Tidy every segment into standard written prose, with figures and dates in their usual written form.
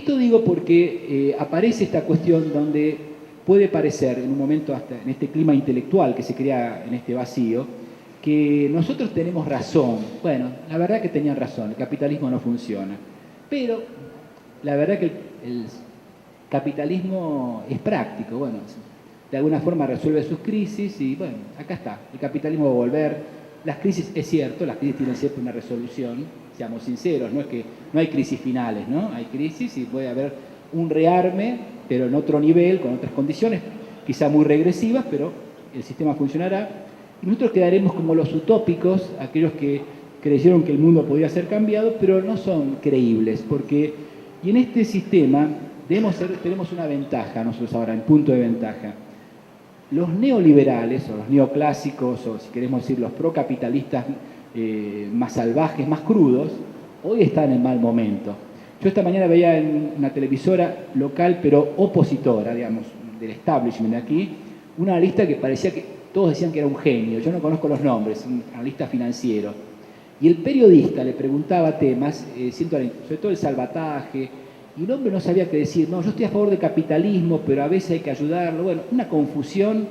Esto digo porque aparece esta cuestión donde puede parecer, en un momento hasta en este clima intelectual que se crea en este vacío, que nosotros tenemos razón. Bueno, la verdad que tenían razón, el capitalismo no funciona. Pero la verdad que el capitalismo es práctico, bueno, de alguna forma resuelve sus crisis y bueno, acá está, el capitalismo va a volver. Las crisis, es cierto, las crisis tienen siempre una resolución, seamos sinceros, no es que no hay crisis finales, ¿no? Hay crisis y puede haber un rearme, pero en otro nivel, con otras condiciones, quizá muy regresivas, pero el sistema funcionará. Y nosotros quedaremos como los utópicos, aquellos que creyeron que el mundo podía ser cambiado, pero no son creíbles, porque, y en este sistema tenemos una ventaja nosotros ahora, en punto de ventaja. Los neoliberales, o los neoclásicos, o si queremos decir los procapitalistas más salvajes, más crudos, hoy están en mal momento. Yo esta mañana veía en una televisora local, pero opositora, digamos, del establishment de aquí, un analista que parecía que todos decían que era un genio, yo no conozco los nombres, un analista financiero. Y el periodista le preguntaba temas, sobre todo el salvataje, y el hombre no sabía qué decir. No, yo estoy a favor del capitalismo, pero a veces hay que ayudarlo. Bueno, una confusión.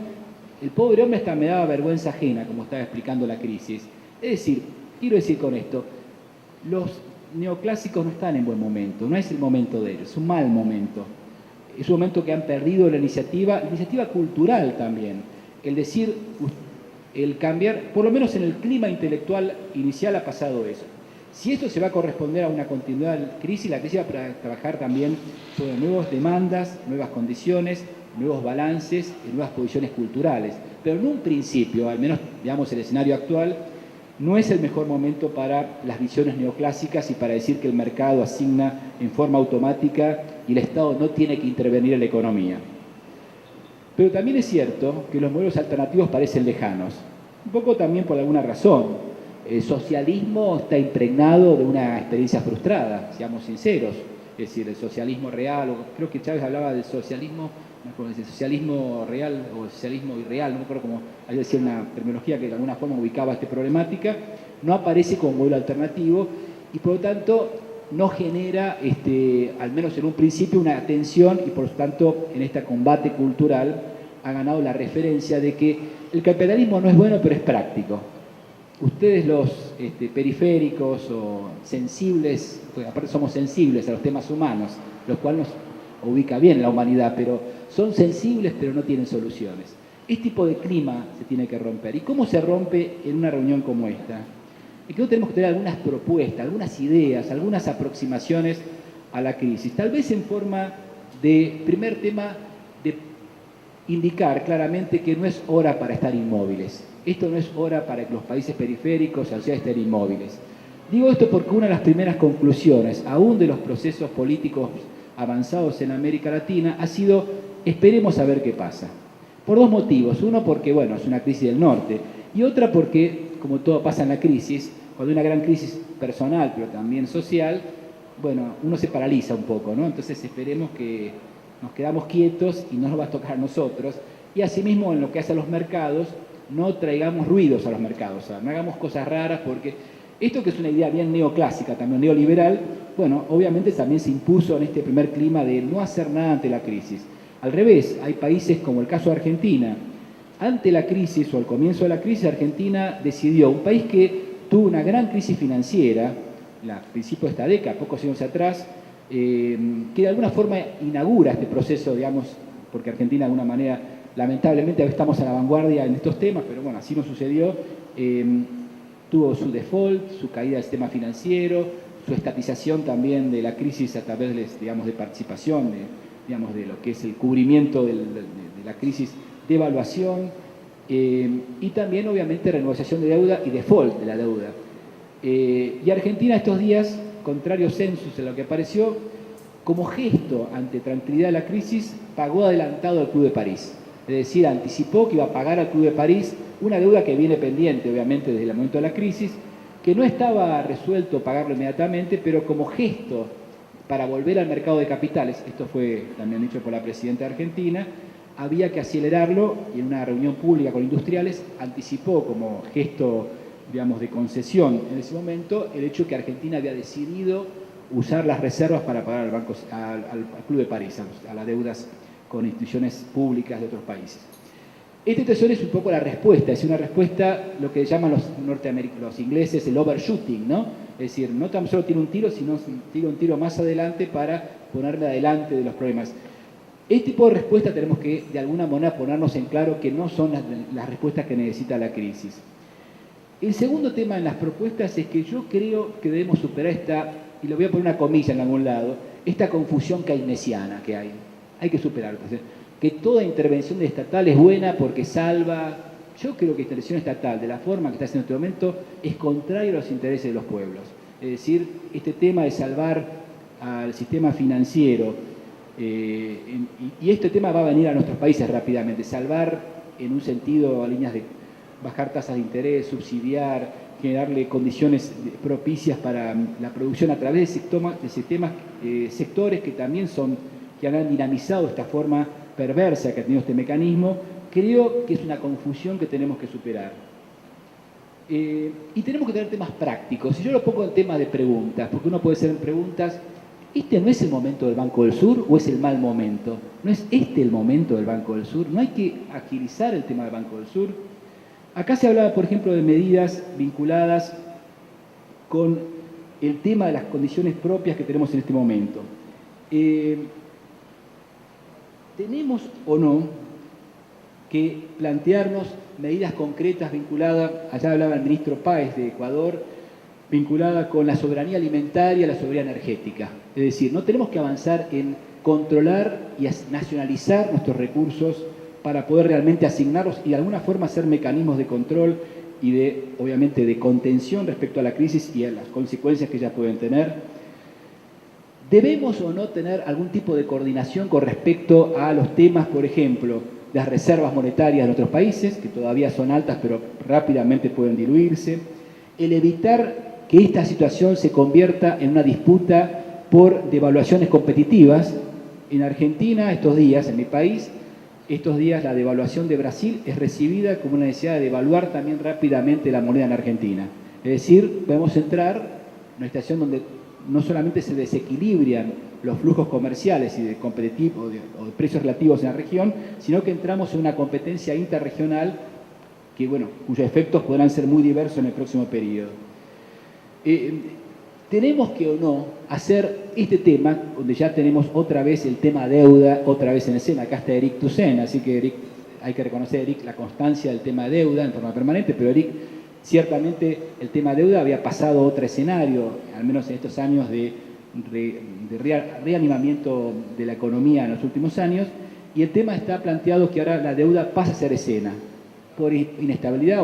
El pobre hombre hasta me daba vergüenza ajena, como estaba explicando la crisis. Es decir, quiero decir con esto, los neoclásicos no están en buen momento, no es el momento de ellos, es un mal momento. Es un momento que han perdido la iniciativa cultural también. El decir, el cambiar, por lo menos en el clima intelectual inicial ha pasado eso. Si esto se va a corresponder a una continuidad crisis, la crisis va a trabajar también sobre nuevas demandas, nuevas condiciones, nuevos balances y nuevas posiciones culturales. Pero en un principio, al menos digamos el escenario actual, no es el mejor momento para las visiones neoclásicas y para decir que el mercado asigna en forma automática y el Estado no tiene que intervenir en la economía. Pero también es cierto que los modelos alternativos parecen lejanos, un poco también por alguna razón. El socialismo está impregnado de una experiencia frustrada, seamos sinceros. Es decir, el socialismo real, o creo que Chávez hablaba del socialismo, no recuerdo si el socialismo real o el socialismo irreal, no me acuerdo cómo, hay decir una terminología que de alguna forma ubicaba esta problemática, no aparece como modelo alternativo y por lo tanto no genera, al menos en un principio, una atención y por lo tanto en este combate cultural ha ganado la referencia de que el capitalismo no es bueno pero es práctico. Ustedes los periféricos o sensibles, pues aparte somos sensibles a los temas humanos, lo cual nos ubica bien en la humanidad, pero son sensibles pero no tienen soluciones. Este tipo de clima se tiene que romper. ¿Y cómo se rompe en una reunión como esta? Y creo que tenemos que tener algunas propuestas, algunas ideas, algunas aproximaciones a la crisis. Tal vez en forma de, primer tema, de indicar claramente que no es hora para estar inmóviles. Esto no es hora para que los países periféricos o sea estén inmóviles. Digo esto porque una de las primeras conclusiones, aún de los procesos políticos avanzados en América Latina, ha sido esperemos a ver qué pasa. Por dos motivos. Uno porque, bueno, es una crisis del norte. Y otra porque, como todo pasa en la crisis, cuando hay una gran crisis personal, pero también social, bueno, uno se paraliza un poco, ¿no? Entonces esperemos que nos quedamos quietos y no nos va a tocar a nosotros. Y asimismo, en lo que hace a los mercados, no traigamos ruidos a los mercados, o sea, no hagamos cosas raras porque esto que es una idea bien neoclásica, también neoliberal, bueno, obviamente también se impuso en este primer clima de no hacer nada ante la crisis. Al revés, hay países como el caso de Argentina. Ante la crisis o al comienzo de la crisis, Argentina decidió, un país que tuvo una gran crisis financiera, a principios de esta década, pocos años atrás, que de alguna forma inaugura este proceso, digamos, porque Argentina de alguna manera, lamentablemente estamos a la vanguardia en estos temas, pero bueno, así no sucedió, tuvo su default, su caída del sistema financiero, su estatización también de la crisis a través, digamos, de participación, de lo que es el cubrimiento de la crisis de evaluación y también obviamente renegociación de deuda y default de la deuda. Y Argentina estos días, contrario census en lo que apareció, como gesto ante tranquilidad de la crisis, pagó adelantado al Club de París. Es decir, anticipó que iba a pagar al Club de París una deuda que viene pendiente, obviamente, desde el momento de la crisis, que no estaba resuelto pagarlo inmediatamente, pero como gesto para volver al mercado de capitales, esto fue también dicho por la presidenta de Argentina, había que acelerarlo y en una reunión pública con industriales anticipó como gesto, digamos, de concesión en ese momento el hecho que Argentina había decidido usar las reservas para pagar al Club de París, a las deudas con instituciones públicas de otros países. Este tesoro es un poco la respuesta, es una respuesta, lo que llaman los ingleses el overshooting, ¿no? Es decir, no tan solo tiro un tiro, sino tiro un tiro más adelante para ponerme adelante de los problemas. Este tipo de respuesta tenemos que, de alguna manera, ponernos en claro que no son las respuestas que necesita la crisis. El segundo tema en las propuestas es que yo creo que debemos superar esta, y lo voy a poner una comilla en algún lado, esta confusión keynesiana que hay. Hay que superarla. Que toda intervención estatal es buena porque salva. Yo creo que la intervención estatal, de la forma que está haciendo en este momento, es contrario a los intereses de los pueblos. Es decir, este tema de salvar al sistema financiero, y este tema va a venir a nuestros países rápidamente, salvar en un sentido a líneas de bajar tasas de interés, subsidiar, generarle condiciones propicias para la producción a través de sectores que también que han dinamizado esta forma perversa que ha tenido este mecanismo, creo que es una confusión que tenemos que superar. Y tenemos que tener temas prácticos. Y yo lo pongo en tema de preguntas, porque uno puede hacer en preguntas, ¿este no es el momento del Banco del Sur o es el mal momento? ¿No es este el momento del Banco del Sur? ¿No hay que agilizar el tema del Banco del Sur? Acá se hablaba, por ejemplo, de medidas vinculadas con el tema de las condiciones propias que tenemos en este momento. ¿Tenemos o no que plantearnos medidas concretas vinculadas, allá hablaba el ministro Páez de Ecuador, vinculada con la soberanía alimentaria y la soberanía energética? Es decir, no tenemos que avanzar en controlar y nacionalizar nuestros recursos para poder realmente asignarlos y de alguna forma hacer mecanismos de control y obviamente, de contención respecto a la crisis y a las consecuencias que ellas pueden tener. ¿Debemos o no tener algún tipo de coordinación con respecto a los temas, por ejemplo, las reservas monetarias de nuestros países, que todavía son altas pero rápidamente pueden diluirse? El evitar que esta situación se convierta en una disputa por devaluaciones competitivas. En Argentina, estos días, en mi país, estos días la devaluación de Brasil es recibida como una necesidad de devaluar también rápidamente la moneda en Argentina. Es decir, podemos entrar en una situación donde no solamente se desequilibran los flujos comerciales y de precios relativos en la región, sino que entramos en una competencia interregional cuyos efectos podrán ser muy diversos en el próximo periodo. Tenemos que o no hacer este tema, donde ya tenemos otra vez el tema deuda, otra vez en escena. Acá está Eric Toussaint, así que Eric, hay que reconocer a Eric la constancia del tema deuda en forma permanente, pero Eric, ciertamente el tema deuda había pasado a otro escenario, al menos en estos años de reanimamiento de la economía en los últimos años, y el tema está planteado que ahora la deuda pasa a ser escena. Por inestabilidad,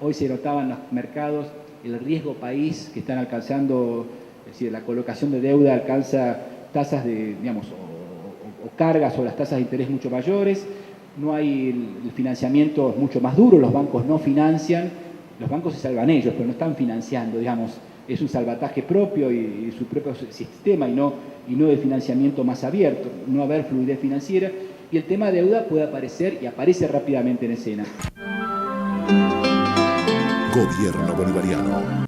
hoy se notaba en los mercados el riesgo país que están alcanzando, es decir, la colocación de deuda alcanza tasas de, o cargas o las tasas de interés mucho mayores, no hay el financiamiento es mucho más duro, los bancos no financian, los bancos se salvan ellos, pero no están financiando, es un salvataje propio y su propio sistema y no el financiamiento más abierto, no haber fluidez financiera, y el tema de deuda puede aparecer y aparece rápidamente en escena. Gobierno Bolivariano.